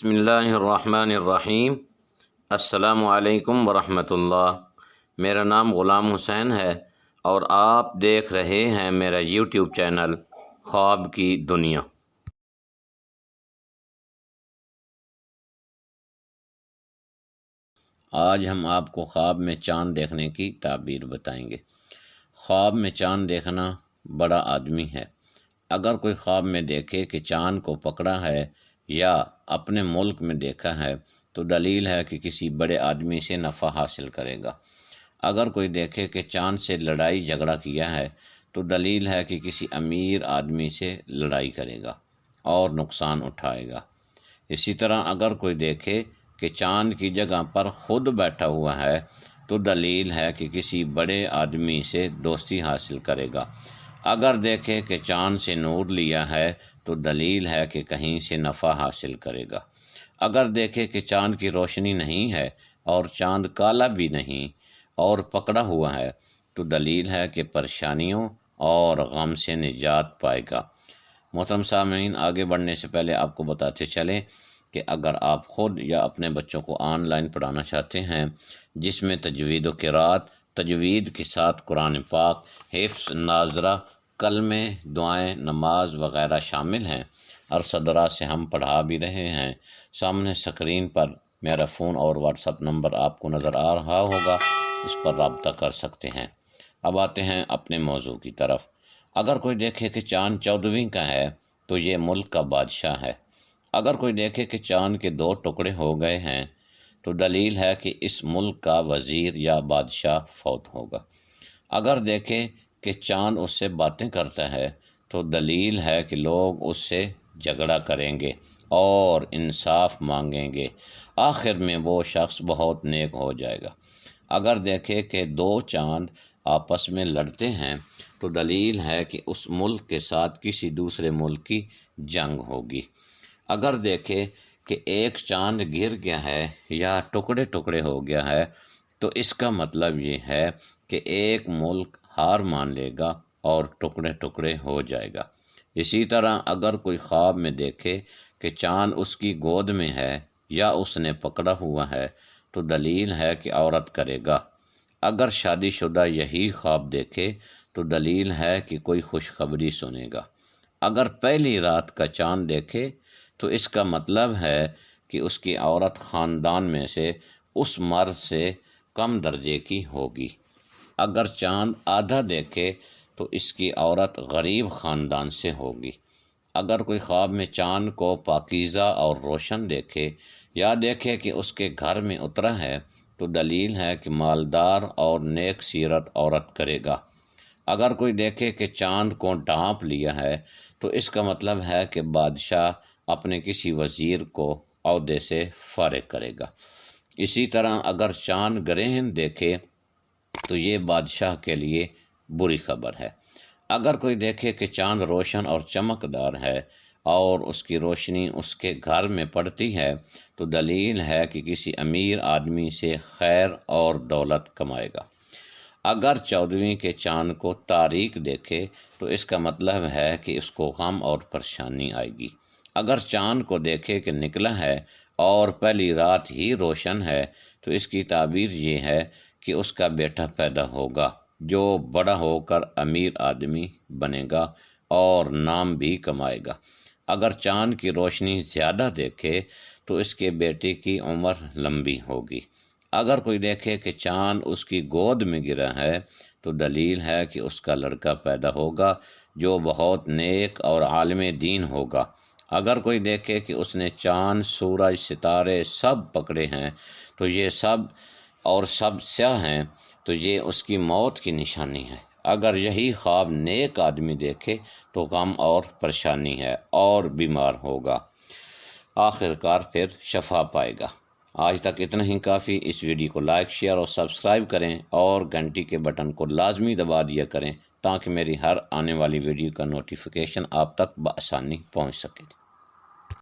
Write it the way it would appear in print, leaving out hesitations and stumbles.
بسم اللہ الرحمن الرحیم۔ السلام علیکم ورحمۃ اللہ۔ میرا نام غلام حسین ہے اور آپ دیکھ رہے ہیں میرا یوٹیوب چینل خواب کی دنیا۔ آج ہم آپ کو خواب میں چاند دیکھنے کی تعبیر بتائیں گے۔ خواب میں چاند دیکھنا بڑا آدمی ہے۔ اگر کوئی خواب میں دیکھے کہ چاند کو پکڑا ہے یا اپنے ملک میں دیکھا ہے تو دلیل ہے کہ کسی بڑے آدمی سے نفع حاصل کرے گا۔ اگر کوئی دیکھے کہ چاند سے لڑائی جھگڑا کیا ہے تو دلیل ہے کہ کسی امیر آدمی سے لڑائی کرے گا اور نقصان اٹھائے گا۔ اسی طرح اگر کوئی دیکھے کہ چاند کی جگہ پر خود بیٹھا ہوا ہے تو دلیل ہے کہ کسی بڑے آدمی سے دوستی حاصل کرے گا۔ اگر دیکھے کہ چاند سے نور لیا ہے تو دلیل ہے کہ کہیں سے نفع حاصل کرے گا۔ اگر دیکھے کہ چاند کی روشنی نہیں ہے اور چاند کالا بھی نہیں اور پکڑا ہوا ہے تو دلیل ہے کہ پریشانیوں اور غم سے نجات پائے گا۔ محترم سامعین، آگے بڑھنے سے پہلے آپ کو بتاتے چلیں کہ اگر آپ خود یا اپنے بچوں کو آن لائن پڑھانا چاہتے ہیں جس میں تجوید و قرات، تجوید کے ساتھ قرآن پاک، حفظ، ناظرہ، کلمے، دعائیں، نماز وغیرہ شامل ہیں، ارسدرا سے ہم پڑھا بھی رہے ہیں۔ سامنے سکرین پر میرا فون اور واٹس ایپ نمبر آپ کو نظر آ رہا ہوگا، اس پر رابطہ کر سکتے ہیں۔ اب آتے ہیں اپنے موضوع کی طرف۔ اگر کوئی دیکھے کہ چاند 14ویں کا ہے تو یہ ملک کا بادشاہ ہے۔ اگر کوئی دیکھے کہ چاند کے 2 ٹکڑے ہو گئے ہیں تو دلیل ہے کہ اس ملک کا وزیر یا بادشاہ فوت ہوگا۔ اگر دیکھے کہ چاند اس سے باتیں کرتا ہے تو دلیل ہے کہ لوگ اس سے جھگڑا کریں گے اور انصاف مانگیں گے، آخر میں وہ شخص بہت نیک ہو جائے گا۔ اگر دیکھے کہ 2 چاند آپس میں لڑتے ہیں تو دلیل ہے کہ اس ملک کے ساتھ کسی دوسرے ملک کی جنگ ہوگی۔ اگر دیکھے کہ ایک چاند گر گیا ہے یا ٹکڑے ٹکڑے ہو گیا ہے تو اس کا مطلب یہ ہے کہ ایک ملک ہار مان لے گا اور ٹکڑے ٹکڑے ہو جائے گا۔ اسی طرح اگر کوئی خواب میں دیکھے کہ چاند اس کی گود میں ہے یا اس نے پکڑا ہوا ہے تو دلیل ہے کہ عورت کرے گا۔ اگر شادی شدہ یہی خواب دیکھے تو دلیل ہے کہ کوئی خوشخبری سنے گا۔ اگر پہلی رات کا چاند دیکھے تو اس کا مطلب ہے کہ اس کی عورت خاندان میں سے اس مرد سے کم درجے کی ہوگی۔ اگر چاند آدھا دیکھے تو اس کی عورت غریب خاندان سے ہوگی۔ اگر کوئی خواب میں چاند کو پاکیزہ اور روشن دیکھے یا دیکھے کہ اس کے گھر میں اترا ہے تو دلیل ہے کہ مالدار اور نیک سیرت عورت کرے گا۔ اگر کوئی دیکھے کہ چاند کو ڈھانپ لیا ہے تو اس کا مطلب ہے کہ بادشاہ اپنے کسی وزیر کو عہدے سے فارغ کرے گا۔ اسی طرح اگر چاند گرہن دیکھے تو یہ بادشاہ کے لیے بری خبر ہے۔ اگر کوئی دیکھے کہ چاند روشن اور چمکدار ہے اور اس کی روشنی اس کے گھر میں پڑتی ہے تو دلیل ہے کہ کسی امیر آدمی سے خیر اور دولت کمائے گا۔ اگر 14ویں کے چاند کو تاریک دیکھے تو اس کا مطلب ہے کہ اس کو غم اور پریشانی آئے گی۔ اگر چاند کو دیکھے کہ نکلا ہے اور پہلی رات ہی روشن ہے تو اس کی تعبیر یہ ہے کہ اس کا بیٹا پیدا ہوگا جو بڑا ہو کر امیر آدمی بنے گا اور نام بھی کمائے گا۔ اگر چاند کی روشنی زیادہ دیکھے تو اس کے بیٹے کی عمر لمبی ہوگی۔ اگر کوئی دیکھے کہ چاند اس کی گود میں گرا ہے تو دلیل ہے کہ اس کا لڑکا پیدا ہوگا جو بہت نیک اور عالم دین ہوگا۔ اگر کوئی دیکھے کہ اس نے چاند، سورج، ستارے سب پکڑے ہیں تو یہ سب سیاہ ہیں تو یہ اس کی موت کی نشانی ہے۔ اگر یہی خواب نیک آدمی دیکھے تو غم اور پریشانی ہے اور بیمار ہوگا، آخر کار پھر شفا پائے گا۔ آج تک اتنا ہی کافی۔ اس ویڈیو کو لائک، شیئر اور سبسکرائب کریں اور گھنٹی کے بٹن کو لازمی دبا دیا کریں تاکہ میری ہر آنے والی ویڈیو کا نوٹیفیکیشن آپ تک بآسانی پہنچ سکے۔